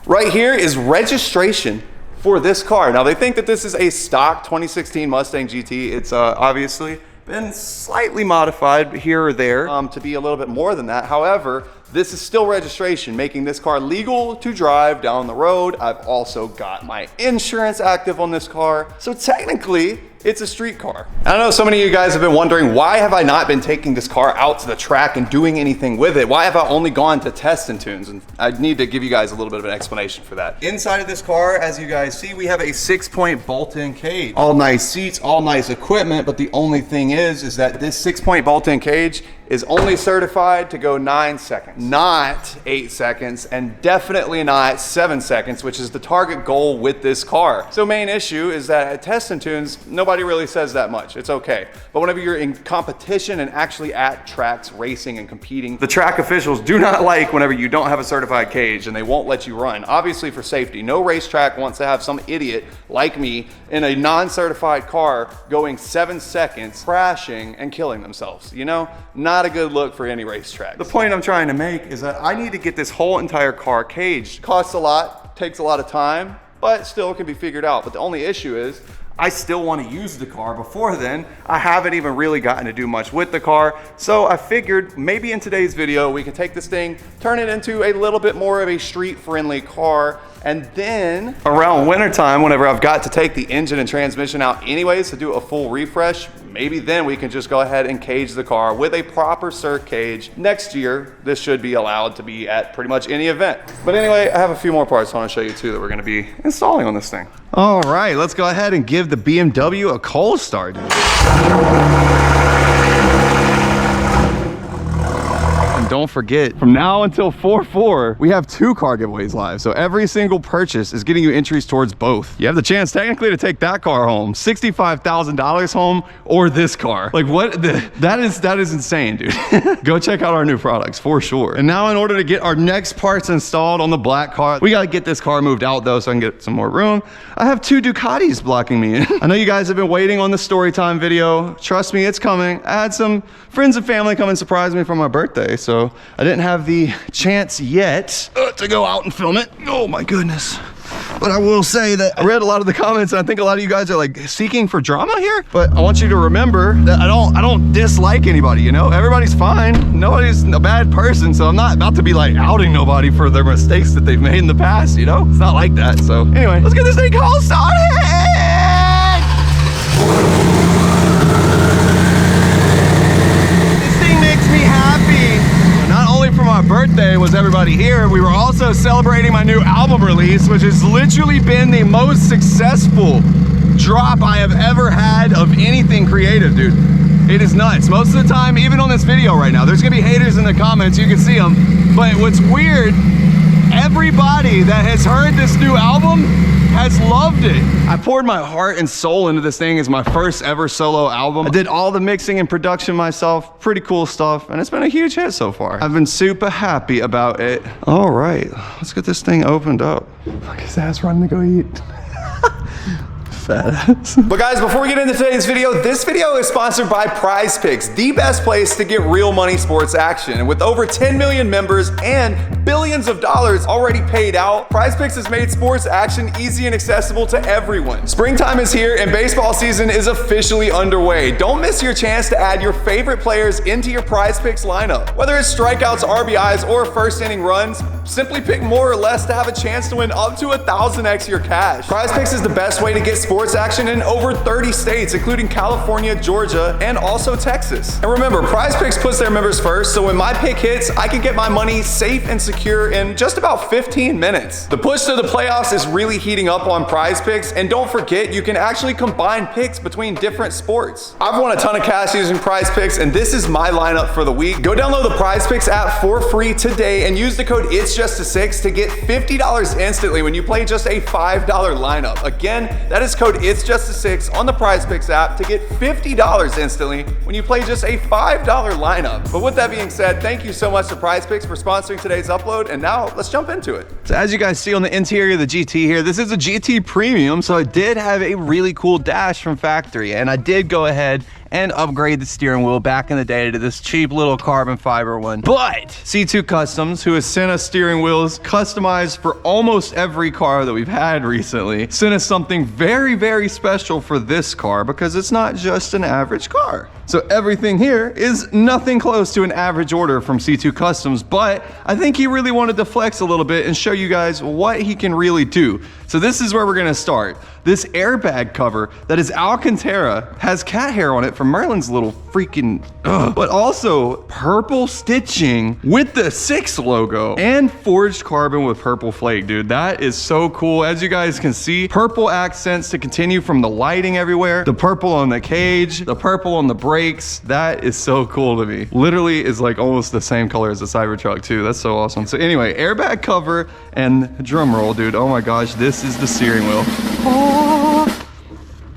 Right here is registration for this car. Now they think that this is a stock 2016 Mustang GT. It's obviously been slightly modified here or there to be a little bit more than that. However, this is still registration, making this car legal to drive down the road. I've also got my insurance active on this car. So technically, it's a street car. I know so many of you guys have been wondering, why have I not been taking this car out to the track and doing anything with it? Why have I only gone to test and tunes? And I need to give you guys a little bit of an explanation for that. Inside of this car, as you guys see, we have a 6-point bolt-in cage. All nice seats, all nice equipment, but the only thing is that this 6-point bolt-in cage is only certified to go 9 seconds, not 8 seconds, and definitely not 7 seconds, which is the target goal with this car. So main issue is that at test and tunes, nobody really says that much. It's okay. But whenever you're in competition and actually at tracks racing and competing, the track officials do not like whenever you don't have a certified cage and they won't let you run. Obviously for safety, no racetrack wants to have some idiot like me in a non-certified car going 7 seconds, crashing and killing themselves. You know, not a good look for any racetrack. The point I'm trying to make is that I need to get this whole entire car caged. Costs a lot, takes a lot of time, but still can be figured out. But the only issue is I still want to use the car. Before then, I haven't even really gotten to do much with the car. So I figured maybe in today's video, we can take this thing, turn it into a little bit more of a street-friendly car. And then around wintertime, whenever I've got to take the engine and transmission out anyways to do a full refresh, maybe then we can just go ahead and cage the car with a proper cert cage. Next year, this should be allowed to be at pretty much any event. But anyway, I have a few more parts I want to show you too that we're going to be installing on this thing. All right, let's go ahead and give the BMW a cold start. Don't forget, from now until 4/4, we have 2 car giveaways live. So every single purchase is getting you entries towards both. You have the chance technically to take that car home, $65,000 home, or this car. Like what? That is insane, dude. Go check out our new products for sure. And now in order to get our next parts installed on the black car, we got to get this car moved out though so I can get some more room. I have 2 Ducatis blocking me in. I know you guys have been waiting on the story time video. Trust me, it's coming. I had some friends and family come and surprise me for my birthday, so I didn't have the chance yet to go out and film it. Oh my goodness. But I will say that I read a lot of the comments and I think a lot of you guys are like seeking for drama here. But I want you to remember that I don't dislike anybody, you know? Everybody's fine. Nobody's a bad person. So I'm not about to be like outing nobody for their mistakes that they've made in the past, you know? It's not like that. So anyway, let's get this thing cold started. For my birthday was everybody here. We were also celebrating my new album release, which has literally been the most successful drop I have ever had of anything creative, dude. It is nuts. Most of the time, even on this video right now, there's gonna be haters in the comments, you can see them. But what's weird, everybody that has heard this new album has loved it. I poured my heart and soul into this thing as my first ever solo album. I did all the mixing and production myself, pretty cool stuff, and it's been a huge hit so far. I've been super happy about it. All right, let's get this thing opened up. Fuck, his ass running to go eat. But guys, before we get into today's video, this video is sponsored by Prize Picks, the best place to get real money sports action. And with over 10 million members and billions of dollars already paid out, Prize Picks has made sports action easy and accessible to everyone. Springtime is here and baseball season is officially underway. Don't miss your chance to add your favorite players into your Prize Picks lineup. Whether it's strikeouts, RBIs, or first inning runs, simply pick more or less to have a chance to win up to 1,000x your cash. Prize Picks is the best way to get sports action in over 30 states, including California, Georgia, and also Texas. And remember, Prize Picks puts their members first, so when my pick hits, I can get my money safe and secure in just about 15 minutes. The push to the playoffs is really heating up on Prize Picks, and don't forget, you can actually combine picks between different sports. I've won a ton of cash using Prize Picks, and this is my lineup for the week. Go download the Prize Picks app for free today and use the code IT'sJustA6 to get $50 instantly when you play just a $5 lineup. Again, that is code IT'sJustA6 on the Prize Picks app to get $50 instantly when you play just a $5 lineup. But with that being said, thank you so much to Prize Picks for sponsoring today's upload, and now let's jump into it. So as you guys see on the interior of the GT here, this is a GT Premium, so I did have a really cool dash from factory, and I did go ahead and upgrade the steering wheel back in the day to this cheap little carbon fiber one. But C2 Customs, who has sent us steering wheels customized for almost every car that we've had recently, sent us something very, very special for this car because it's not just an average car. So everything here is nothing close to an average order from C2 Customs, but I think he really wanted to flex a little bit and show you guys what he can really do. So this is where we're gonna start. This airbag cover that is Alcantara has cat hair on it from Merlin's little freaking, but also purple stitching with the 6 logo and forged carbon with purple flake, dude. That is so cool. As you guys can see, purple accents to continue from the lighting everywhere, the purple on the cage, the purple on the brakes. That is so cool to me. Literally is like almost the same color as the Cybertruck too. That's so awesome. So anyway, airbag cover and drum roll, dude. Oh my gosh, this is the steering wheel.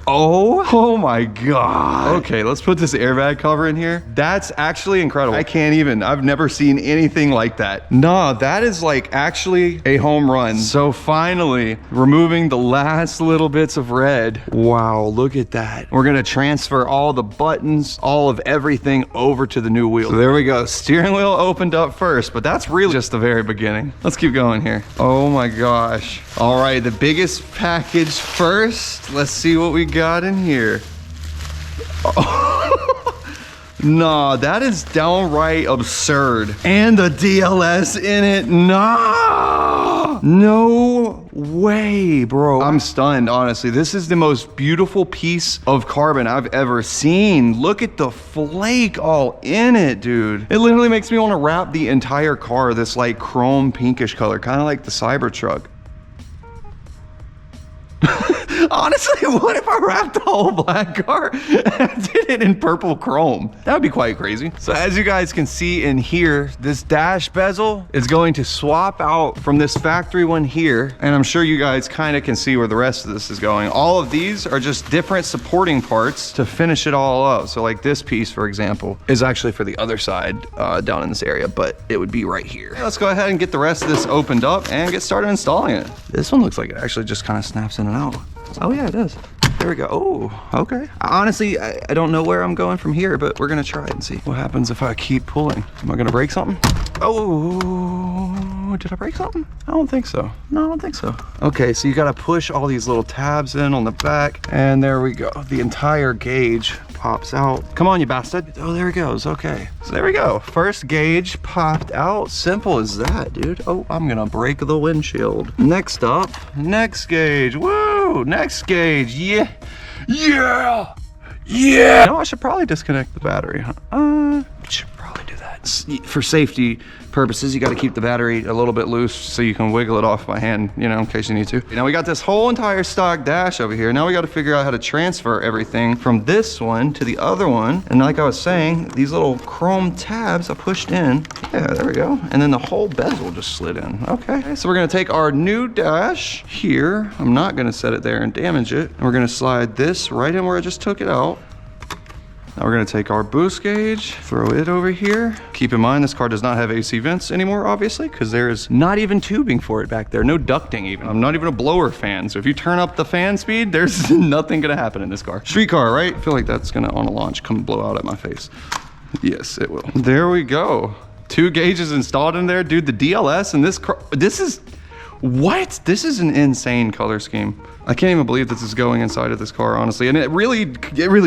Oh my god. Okay, let's put this airbag cover in here. That's actually incredible. I've never seen anything like that. Nah, that is like actually a home run. So finally, removing the last little bits of red. Wow, look at that. We're gonna transfer all the buttons, all of everything over to the new wheel. So there we go. Steering wheel opened up first, but that's really just the very beginning. Let's keep going here. Oh my gosh. All right, the biggest package first. Let's see what we got in here. Oh. Nah, that is downright absurd. And the DLS in it. Nah, no way, bro. I'm stunned, honestly. This is the most beautiful piece of carbon I've ever seen. Look at the flake all in it, dude. It literally makes me want to wrap the entire car this like chrome pinkish color, kind of like the Cybertruck. Honestly, what if I wrapped the whole black car and did it in purple chrome? That would be quite crazy. So as you guys can see in here, this dash bezel is going to swap out from this factory one here. And I'm sure you guys kind of can see where the rest of this is going. All of these are just different supporting parts to finish it all up. So like this piece, for example, is actually for the other side down in this area, but it would be right here. Let's go ahead and get the rest of this opened up and get started installing it. This one looks like it actually just kind of snaps in and out. Oh yeah, it does. There we go. Oh, okay. Honestly, I don't know where I'm going from here, but we're gonna try it and see what happens if I keep pulling. Am I gonna break something? Oh, did I break something? I don't think so. No, I don't think so. Okay, so you gotta push all these little tabs in on the back, and there we go. The entire gauge pops out. Come on, you bastard. Oh, there it goes. Okay, so there we go. First gauge popped out. Simple as that, dude. Oh, I'm gonna break the windshield. Next up, next gauge. Woo! Next gauge. Yeah. Yeah. Yeah. No, I should probably disconnect the battery. Should probably do that. For safety purposes, you got to keep the battery a little bit loose so you can wiggle it off by hand, you know, in case you need to. Now we got this whole entire stock dash over here. Now we got to figure out how to transfer everything from this one to the other one. And like I was saying, these little chrome tabs I pushed in. Yeah, there we go. And then the whole bezel just slid in. Okay, so we're going to take our new dash here. I'm not going to set it there and damage it. And we're going to slide this right in where I just took it out. Now we're gonna take our boost gauge, throw it over here. Keep in mind, this car does not have AC vents anymore, obviously, because there is not even tubing for it back there. No ducting even. I'm not even a blower fan, so if you turn up the fan speed, there's nothing gonna happen in this car. Street car, right? I feel like that's gonna, on a launch, come blow out at my face. Yes, it will. There we go. 2 gauges installed in there. Dude, the DLS in this car, this is, what? This is an insane color scheme. I can't even believe this is going inside of this car, honestly. And it really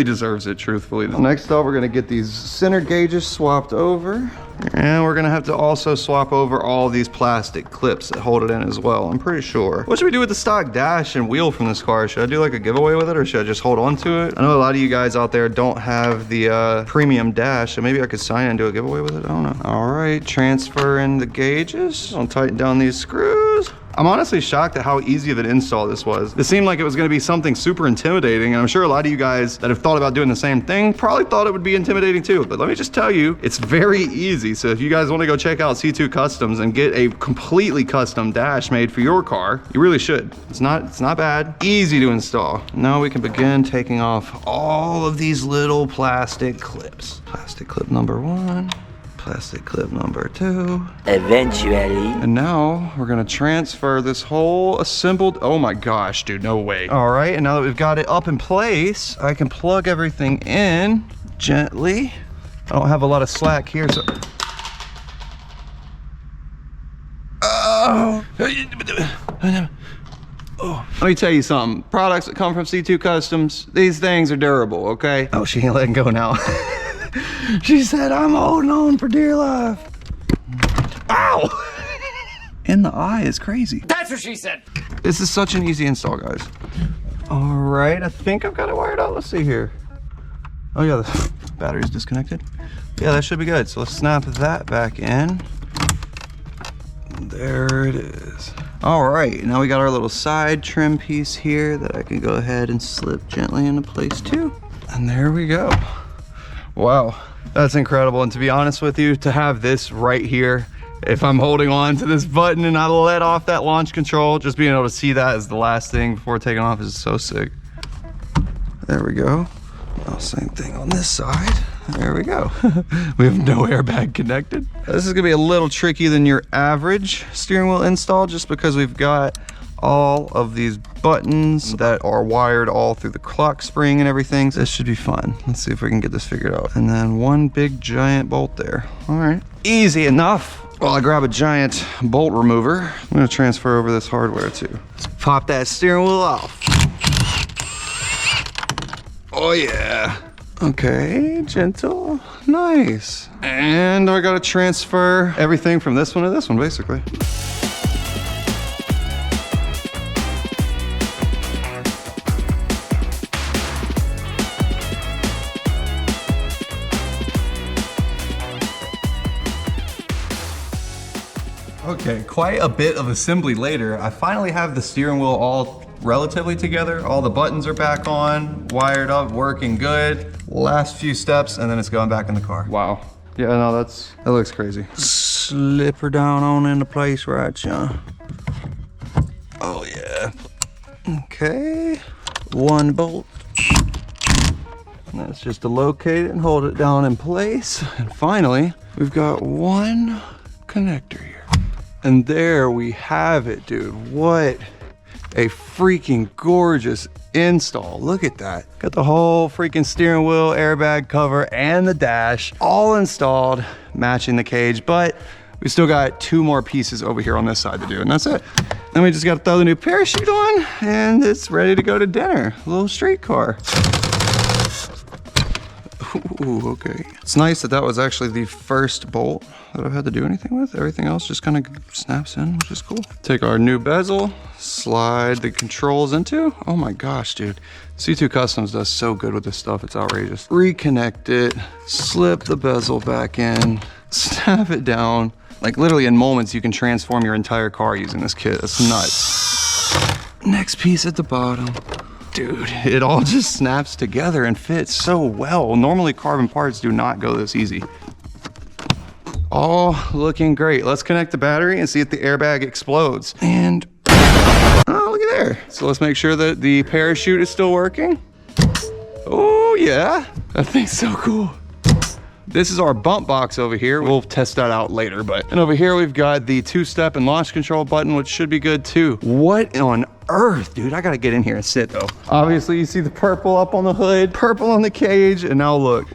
deserves it, truthfully. Next up, we're gonna get these center gauges swapped over. And we're gonna have to also swap over all these plastic clips that hold it in as well, I'm pretty sure. What should we do with the stock dash and wheel from this car? Should I do like a giveaway with it, or should I just hold on to it? I know a lot of you guys out there don't have the premium dash, so maybe I could sign and do a giveaway with it, I don't know. All right, transfer in the gauges. I'll tighten down these screws. I'm honestly shocked at how easy of an install this was. This seemed like it was gonna be something super intimidating, and I'm sure a lot of you guys that have thought about doing the same thing probably thought it would be intimidating too, but let me just tell you, it's very easy. So if you guys wanna go check out C2 Customs and get a completely custom dash made for your car, you really should. It's not bad, easy to install. Now we can begin taking off all of these little plastic clips. Plastic clip number 1. Plastic clip number 2. Eventually. And now we're gonna transfer this whole assembled, oh my gosh, dude, no way. All right, and now that we've got it up in place, I can plug everything in gently. I don't have a lot of slack here, so. Oh. Oh. Let me tell you something. Products that come from C2 Customs, these things are durable, okay? Oh, she ain't letting go now. She said, I'm holding on for dear life. Ow! In the eye is crazy. That's what she said. This is such an easy install, guys. All right, I think I've got it wired out. Let's see here. Oh yeah, the battery's disconnected. Yeah, that should be good. So let's snap that back in. There it is. All right, now we got our little side trim piece here that I can go ahead and slip gently into place too. And there we go. Wow, that's incredible. And to be honest with you, to have this right here, if I'm holding on to this button and I let off that launch control, just being able to see that as the last thing before taking off is so sick. There we go. Now same thing on this side. There we go. We have no airbag connected. This is gonna be a little tricky than your average steering wheel install just because we've got all of these buttons that are wired all through the clock spring and everything. So this should be fun. Let's see if we can get this figured out. And then one big giant bolt there. All right, easy enough. Well, I grab a giant bolt remover. I'm gonna transfer over this hardware too. Let's pop that steering wheel off. Oh yeah. Okay, gentle, nice. And I gotta transfer everything from this one to this one, basically. Okay, quite a bit of assembly later. I finally have the steering wheel all relatively together. All the buttons are back on, wired up, working good. Last few steps, and then it's going back in the car. Wow. Yeah, no, that looks crazy. Slip her down on into place right, John. Oh yeah. Okay, one bolt. And that's just to locate it and hold it down in place. And finally, we've got one connector here. And there we have it, dude. What a freaking gorgeous install. Look at that. Got the whole freaking steering wheel, airbag cover, and the dash all installed, matching the cage, but we still got two more pieces over here on this side to do, and that's it. Then we just got to throw the new parachute on, and it's ready to go to dinner. A little street car. Ooh, okay. It's nice that that was actually the first bolt that I've had to do anything with. Everything else just kind of snaps in, which is cool. Take our new bezel, slide the controls into. Oh my gosh, dude. C2 Customs does so good with this stuff, it's outrageous. Reconnect it, slip the bezel back in, snap it down. Like literally in moments, you can transform your entire car using this kit. It's nuts. Next piece at the bottom. Dude, it all just snaps together and fits so well. Normally carbon parts do not go this easy. All looking great. Let's connect the battery and see if the airbag explodes. And, oh, look at there. So let's make sure that the parachute is still working. Oh yeah, that thing's so cool. This is our bump box over here. We'll test that out later, and over here we've got the two-step and launch control button, which should be good too. What on earth, dude? I gotta get in here and sit though. Obviously you see the purple up on the hood, purple on the cage, and now look.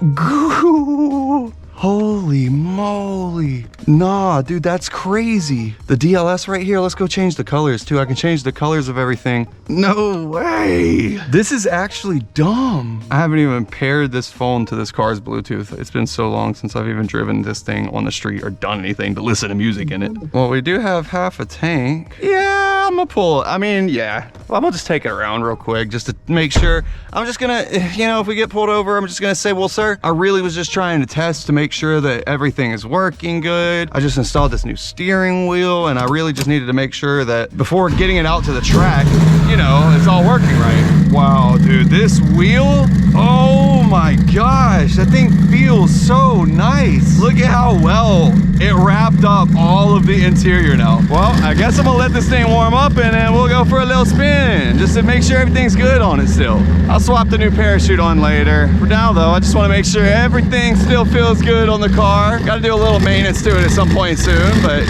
Holy moly. Nah, dude, that's crazy. The DLS right here, let's go change the colors too. I can change the colors of everything. No way. This is actually dumb. I haven't even paired this phone to this car's Bluetooth. It's been so long since I've even driven this thing on the street or done anything to listen to music in it. Well, we do have half a tank. Yeah, I'm gonna pull it. I mean, yeah. Well, I'm gonna just take it around real quick just to make sure. I'm just gonna, you know, if we get pulled over, I'm just gonna say, well, sir, I really was just trying to test to make sure that everything is working good. I just installed this new steering wheel and I really just needed to make sure that before getting it out to the track, you know, it's all working right. Wow, dude, this wheel, oh my gosh, that thing feels so nice. Look at how well it wrapped up all of the interior now. Well, I guess I'm gonna let this thing warm up and then we'll go for a little spin just to make sure everything's good on it still. I'll swap the new parachute on later. For now though, I just wanna make sure everything still feels good on the car. Gotta do a little maintenance to it at some point soon, but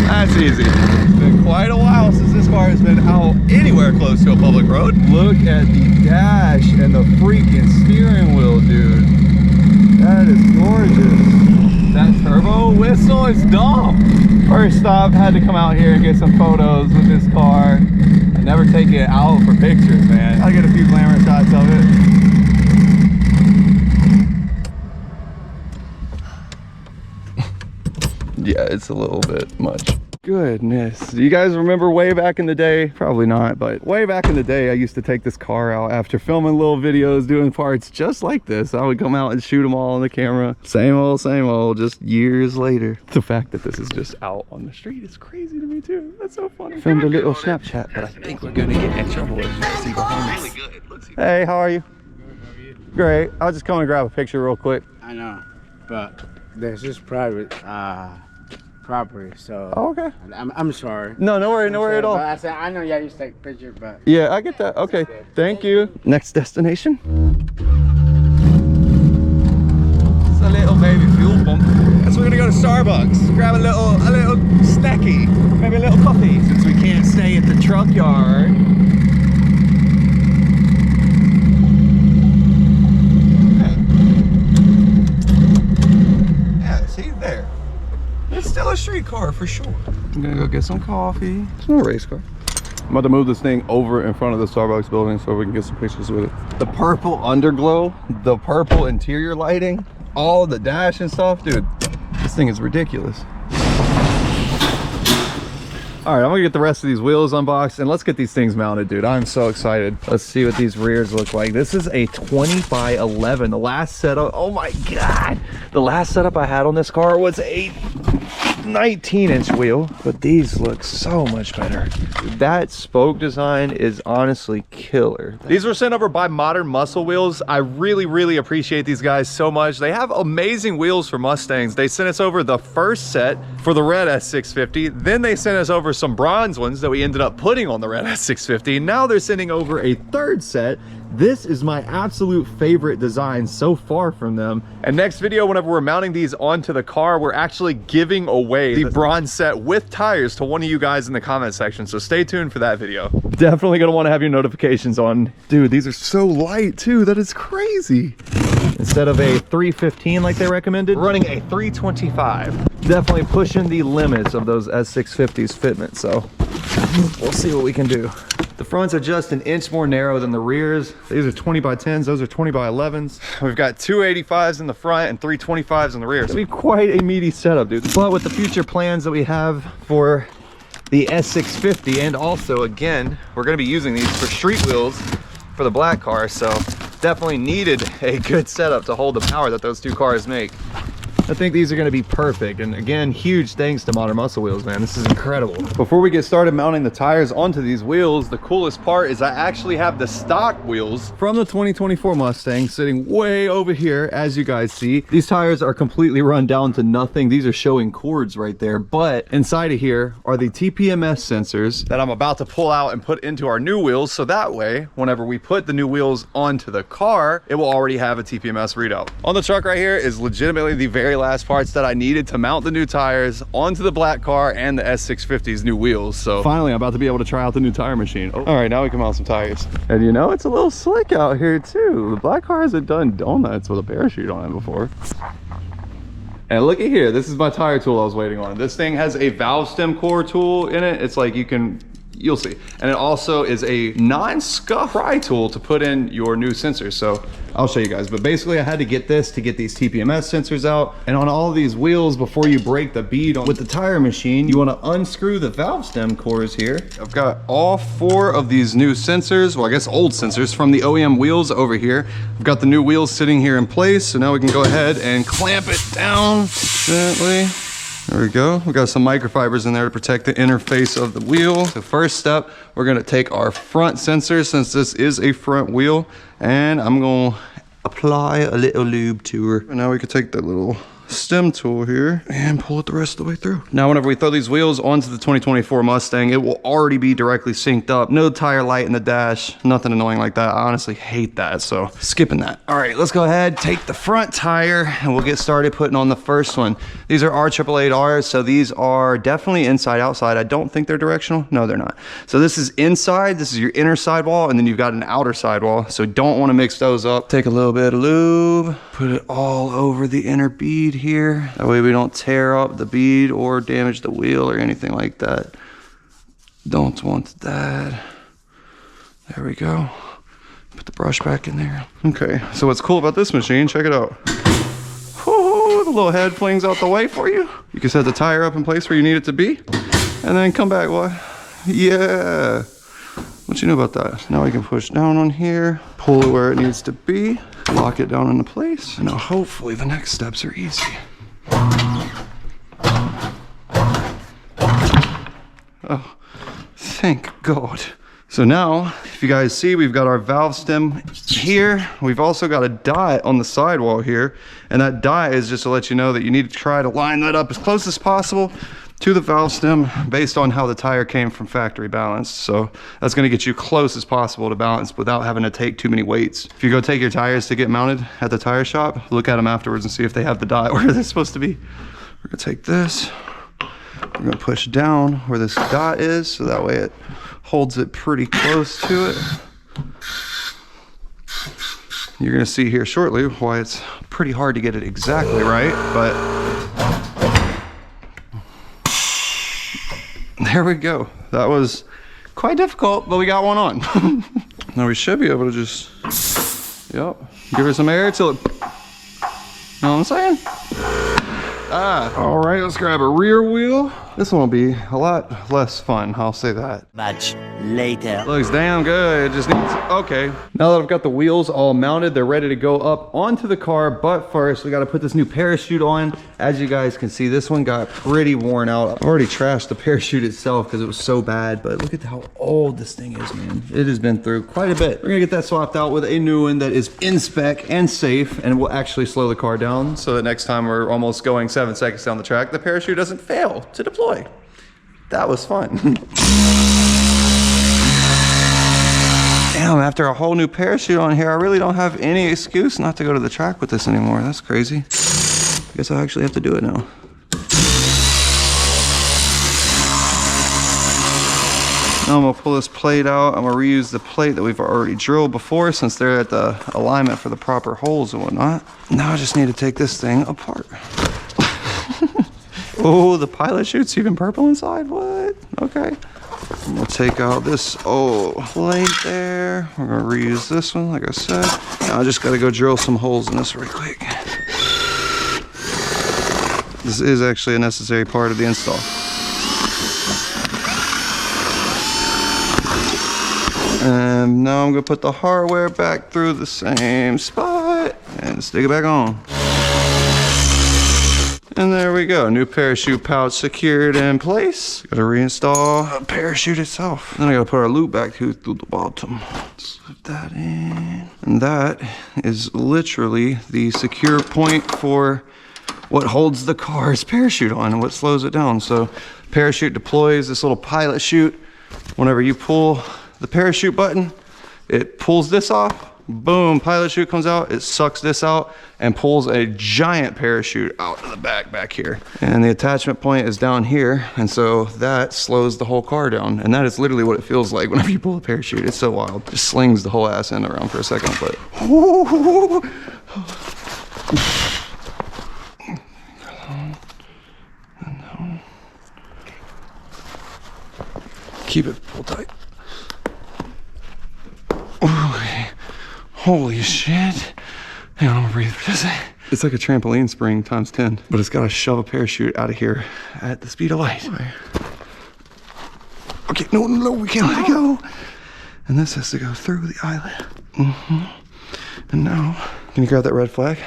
that's easy. It's been quite a while since this car has been out anywhere close to a public road. Look at the dash and the freaking steering wheel, dude. That is gorgeous. That turbo whistle is dumb. First stop, had to come out here and get some photos with this car. I never take it out for pictures, man. I'll get a few glamour shots of it. Yeah, it's a little bit much. Goodness. Do you guys remember way back in the day? Probably not, but way back in the day, I used to take this car out after filming little videos, doing parts just like this. I would come out and shoot them all on the camera. Same old, just years later. The fact that this is just out on the street is crazy to me too. That's so funny. Filmed a little Snapchat, but I think we're gonna get in trouble as you can see behind us. Hey, how are you? Great. I was just coming to grab a picture real quick. I know, but this is private property, so. Oh, okay. I'm sorry. No worry at all. But I said I know you used to take a picture, but. Yeah, I get that. Okay, thank you. Next destination. It's a little baby fuel pump. So we're gonna go to Starbucks, grab a little snacky, maybe a little coffee, since we can't stay at the truck yard. It's still a street car for sure. I'm gonna go get some coffee. It's not a race car. I'm about to move this thing over in front of the Starbucks building so we can get some pictures with it. The purple underglow, the purple interior lighting, all the dash and stuff. Dude, this thing is ridiculous. All right, I'm gonna get the rest of these wheels unboxed and let's get these things mounted, dude. I'm so excited. Let's see what these rears look like. This is a 20 by 11. The last setup, oh my God. The last setup I had on this car was a 19-inch wheel, but these look so much better. That spoke design is honestly killer. These were sent over by Modern Muscle Wheels. I really appreciate these guys so much. They have amazing wheels for Mustangs. They sent us over the first set for the red S650. Then they sent us over some bronze ones that we ended up putting on the red S650. Now they're sending over a third set. This is my absolute favorite design so far from them. And next video, whenever we're mounting these onto the car, we're actually giving away the bronze set with tires to one of you guys in the comment section. So stay tuned for that video. Definitely gonna wanna have your notifications on. Dude, these are so light too. That is crazy. Instead of a 315 like they recommended, we're running a 325. Definitely pushing the limits of those S650's fitment. So we'll see what we can do. The fronts are just an inch more narrow than the rears. These are 20 by 10s, those are 20 by 11s. We've got 285s in the front and 325s in the rear. It's gonna be quite a meaty setup, dude. But with the future plans that we have for the S650, and also, again, we're gonna be using these for street wheels for the black car, so definitely needed a good setup to hold the power that those two cars make. I think these are going to be perfect. And again, huge thanks to Modern Muscle Wheels, man. This is incredible. Before we get started mounting the tires onto these wheels, the coolest part is I actually have the stock wheels from the 2024 Mustang sitting way over here, as you guys see. These tires are completely run down to nothing. These are showing cords right there. But inside of here are the TPMS sensors that I'm about to pull out and put into our new wheels. So that way, whenever we put the new wheels onto the car, it will already have a TPMS readout. On the truck right here is legitimately the very last parts that I needed to mount the new tires onto the black car and the S650's new wheels. So finally I'm about to be able to try out the new tire machine. Oh. All right, now we can mount some tires. And you know, it's a little slick out here too. The black car hasn't done donuts with a parachute on it before. And look at here, this is my tire tool I was waiting on. This thing has a valve stem core tool in it. It's like you'll see. And it also is a non-scuff pry tool to put in your new sensors. So I'll show you guys, but basically I had to get this to get these TPMS sensors out. And on all of these wheels, before you break the bead with the tire machine, you want to unscrew the valve stem cores here. I've got all 4 of these new sensors, well, I guess old sensors from the OEM wheels over here. I've got the new wheels sitting here in place. So now we can go ahead and clamp it down gently. There we go. We got some microfibers in there to protect the interface of the wheel. So first step, we're gonna take our front sensor, since this is a front wheel, and I'm gonna apply a little lube to her. And now we can take the little stem tool here and pull it the rest of the way through. Now, whenever we throw these wheels onto the 2024 Mustang, it will already be directly synced up. No tire light in the dash, nothing annoying like that. I honestly hate that, so skipping that. All right, let's go ahead, take the front tire, and we'll get started putting on the first one. These are R888Rs, so these are definitely inside outside. I don't think they're directional. No, they're not. So this is inside, this is your inner sidewall, and then you've got an outer sidewall, so don't want to mix those up. Take a little bit of lube, put it all over the inner bead here. That way we don't tear up the bead or damage the wheel or anything like that. Don't want that. There we go. Put the brush back in there. Okay, so what's cool about this machine, check it out. Woo, the little head flings out the way for you. You can set the tire up in place where you need it to be, and then come back, what? Yeah. What you know about that? Now we can push down on here, pull it where it needs to be, lock it down into place. And now hopefully the next steps are easy. Oh, thank God. So now, if you guys see, we've got our valve stem here. We've also got a dot on the sidewall here. And that dot is just to let you know that you need to try to line that up as close as possible to the valve stem based on how the tire came from factory balanced. So that's gonna get you close as possible to balance without having to take too many weights. If you go take your tires to get mounted at the tire shop, look at them afterwards and see if they have the dot where they're supposed to be. We're gonna take this, we're gonna push down where this dot is, so that way it holds it pretty close to it. You're gonna see here shortly why it's pretty hard to get it exactly right, but there we go. That was quite difficult, but we got one on. Now we should be able to just, yep, give her some air till it, know what I'm saying? All right, let's grab a rear wheel. This one will be a lot less fun, I'll say that. Much later. Looks damn good, it just needs, okay. Now that I've got the wheels all mounted, they're ready to go up onto the car, but first we gotta put this new parachute on. As you guys can see, this one got pretty worn out. I've already trashed the parachute itself because it was so bad, but look at how old this thing is, man. It has been through quite a bit. We're gonna get that swapped out with a new one that is in spec and safe, and will actually slow the car down so that next time we're almost going 7 seconds down the track, the parachute doesn't fail to deploy. That was fun. Damn, after a whole new parachute on here, I really don't have any excuse not to go to the track with this anymore. That's crazy. I guess I actually have to do it now. Now I'm gonna pull this plate out. I'm gonna reuse the plate that we've already drilled before since they're at the alignment for the proper holes and whatnot. Now I just need to take this thing apart. Oh, the pilot chute's even purple inside, what? Okay. I'm gonna take out this old plate there. We're gonna reuse this one, like I said. Now I just gotta go drill some holes in this real quick. This is actually a necessary part of the install. And now I'm gonna put the hardware back through the same spot and stick it back on. And there we go, new parachute pouch secured in place. Gotta reinstall the parachute itself. Then I gotta put our loop back through the bottom. Slip that in. And that is literally the secure point for what holds the car's parachute on and what slows it down. So parachute deploys this little pilot chute. Whenever you pull the parachute button, it pulls this off. Boom, pilot chute comes out, it sucks this out and pulls a giant parachute out of the back here. And the attachment point is down here, and so that slows the whole car down. And that is literally what it feels like whenever you pull a parachute. It's so wild. It just slings the whole ass end around for a second, but keep it pulled tight. Okay. Holy shit. Hang on, I'm gonna breathe for just a second. It's like a trampoline spring times 10, but it's gotta shove a parachute out of here at the speed of light. Okay, no, we can't let it go. And this has to go through the eyelet. And now, can you grab that red flag?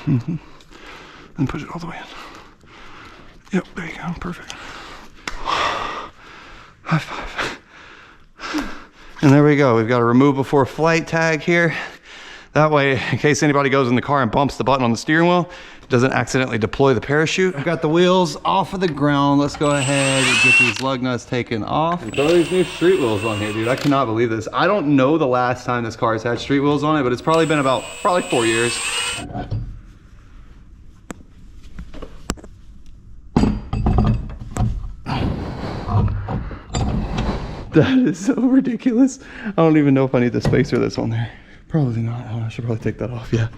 And push it all the way in. Yep, there you go, perfect. High five. And there we go, we've got a remove before flight tag here. That way, in case anybody goes in the car and bumps the button on the steering wheel, it doesn't accidentally deploy the parachute. I've got the wheels off of the ground. Let's go ahead and get these lug nuts taken off. And throw these new street wheels on here, dude. I cannot believe this. I don't know the last time this car has had street wheels on it, but it's probably been about 4 years. That is so ridiculous. I don't even know if I need the spacer that's on there. Probably not. Oh, I should probably take that off, yeah.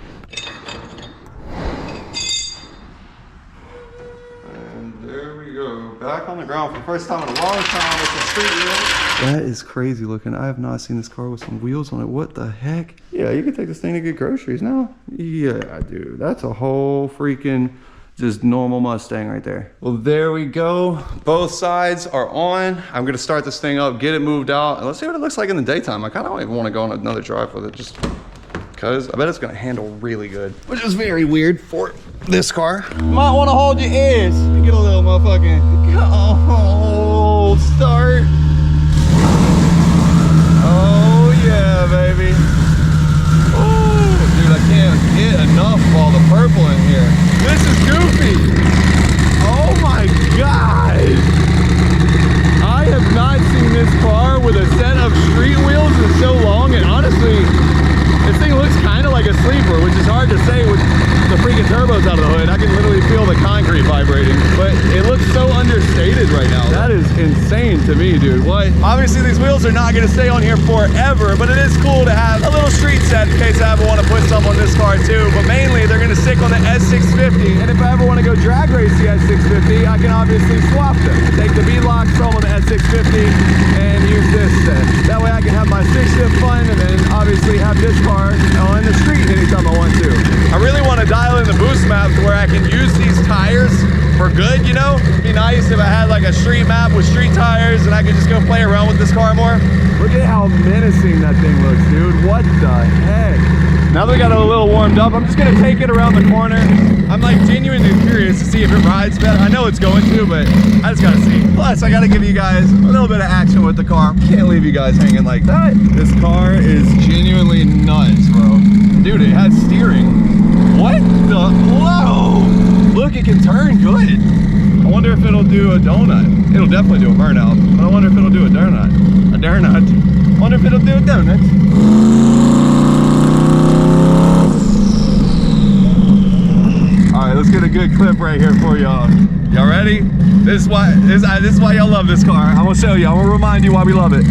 And there we go. Back on the ground for the first time in a long time with some street wheels. That is crazy looking. I have not seen this car with some wheels on it. What the heck? Yeah, you can take this thing to get groceries now. Yeah, dude. That's a whole freaking just normal Mustang right there. Well, there we go. Both sides are on. I'm gonna start this thing up, get it moved out, and let's see what it looks like in the daytime. I kind of don't even want to go on another drive with it, just because I bet it's gonna handle really good, which is very weird for this car. You might want to hold your ears. Get a little motherfucking start. Oh yeah, baby. Oh, dude, I can't get enough of all the purple in here. This is goofy. Oh my God. I have not seen this car with a set of street wheels in so long, and honestly, this thing looks kind of like a sleeper, which is hard to say with the freaking turbos out of the hood. I can literally feel the concrete vibrating, but it looks so understated right now. That is insane to me, dude. What? Obviously, these wheels are not going to stay on here forever, but it is cool to have a little street set in case I ever want to put some on this car too. But mainly, they're going to stick on the S650, and if I ever want to go drag race the S650, I can obviously swap them. Take the V-Lock from on the S650 and use this set. That way I can have my stick-shift fun and then obviously have this car on the street anytime I want to. I really want to dial in the boost map to where I can use these tires for good, you know? It'd be nice if I had like a street map with street tires and I could just go play around with this car more. Look at how menacing that thing looks, dude. What the heck? Now that we got it a little warmed up, I'm just gonna take it around the corner. I'm like genuinely curious to see if it rides better. I know it's going to, but I just gotta see. Plus, I gotta give you guys a little bit of action with the car. Can't leave you guys hanging like that. This car is genuinely nuts, bro. Dude, it has steering. What the? Whoa! Look, it can turn good. I wonder if it'll do a donut. It'll definitely do a burnout, but I wonder if it'll do a donut. A donut. I wonder if it'll do a donut. All right, let's get a good clip right here for y'all. Y'all ready? This is why y'all love this car. I'm gonna show you. I'm gonna remind you why we love it.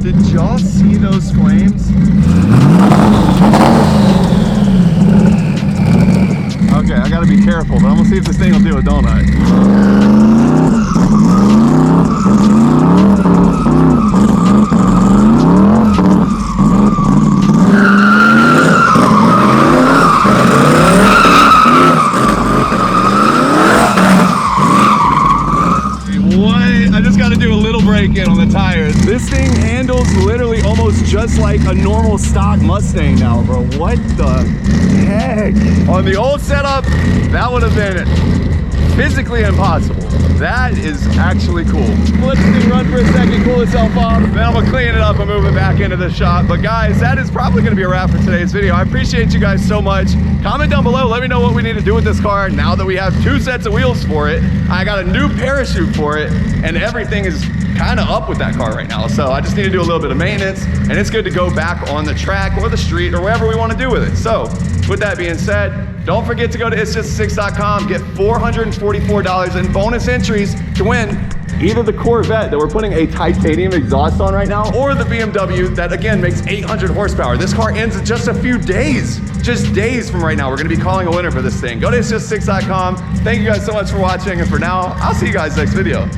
Did y'all see those flames? Okay, I gotta be careful, but I'm gonna see if this thing will do a donut. What? I just gotta do a little break-in on the tires. This thing handles literally almost just like a normal stock Mustang now, bro. What the heck? On the old setup, that would have been physically impossible. That is actually cool. Let this thing run for a second, cool itself off, then I'm gonna clean it up and move it back into the shop. But guys, that is probably gonna be a wrap for today's video. I appreciate you guys so much. Comment down below, let me know what we need to do with this car now that we have 2 sets of wheels for it. I got a new parachute for it, and everything is kind of up with that car right now. So I just need to do a little bit of maintenance, and it's good to go back on the track or the street or wherever we want to do with it. So with that being said, don't forget to go to itsjust6.com, get $444 in bonus entries to win either the Corvette that we're putting a titanium exhaust on right now, or the BMW that again makes 800 horsepower. This car ends in just a few days, just days from right now. We're gonna be calling a winner for this thing. Go to itsjust6.com. Thank you guys so much for watching, and for now, I'll see you guys next video.